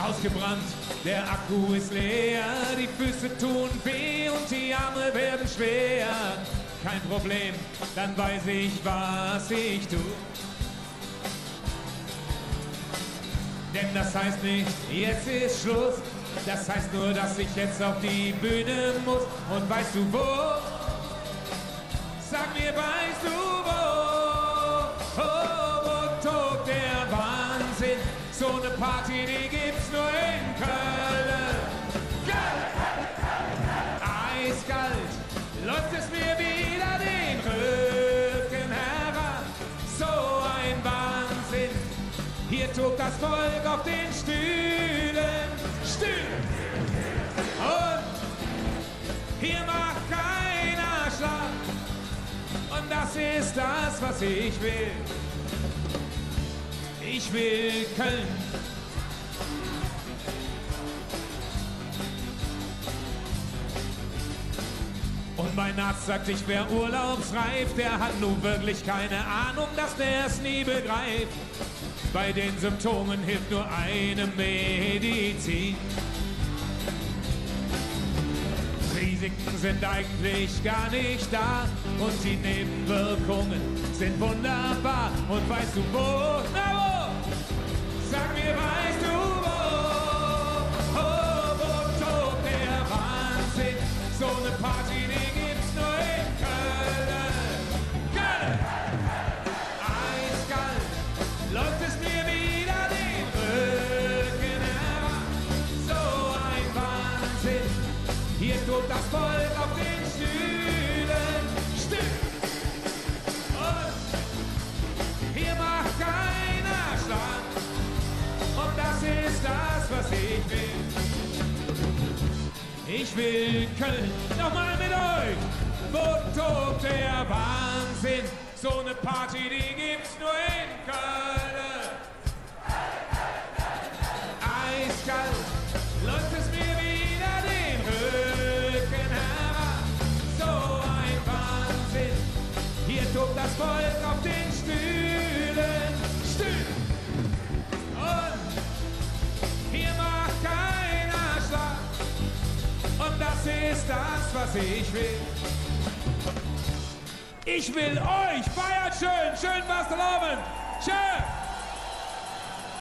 Ausgebrannt, der Akku ist leer, die Füße tun weh und die Arme werden schwer. Kein Problem, dann weiß ich, was ich tu. Denn das heißt nicht, jetzt ist Schluss. Das heißt nur, dass ich jetzt auf die Bühne muss. Und weißt du wo? Sag mir, weißt du wo? Oh, wo tobt der Wahnsinn? So eine Party, die gibt's nur in Köln. Eiskalt läuft es mir wieder den Rücken herab. So ein Wahnsinn. Hier tobt das Volk auf den Stühlen. Und hier macht keiner Schlag. Und das ist das, was ich will. Ich will Köln. Und mein Arzt sagt, ich wär urlaubsreif. Der hat nun wirklich keine Ahnung, dass der's nie begreift. Bei den Symptomen hilft nur eine Medizin. Risiken sind eigentlich gar nicht da und die Nebenwirkungen sind wunderbar. Und weißt du wo? Na wo? Sag mir, weißt du wo? Oh, wo tobt der Wahnsinn? So eine Party, die gibt's nur in Köln. Köln! Eiskalt läuft es mir wieder den Rücken herab. So ein Wahnsinn. Hier tobt das Volk auf den Stühlen. Und hier macht keiner Schlag. Und das ist das, was ich will. Ich will Köln. Nochmal mit euch. Wo tobt der Wahnsinn? So eine Party, die gibt's nur in Köln. Eiskalt läuft es mir wieder den Rücken herab. So ein Wahnsinn. Hier tobt das Volk auf den Stühlen. Und hier macht keiner Schlag. Und das ist das, was ich will. Ich will euch. Feiert schön. Schön Fastelovend. Schön.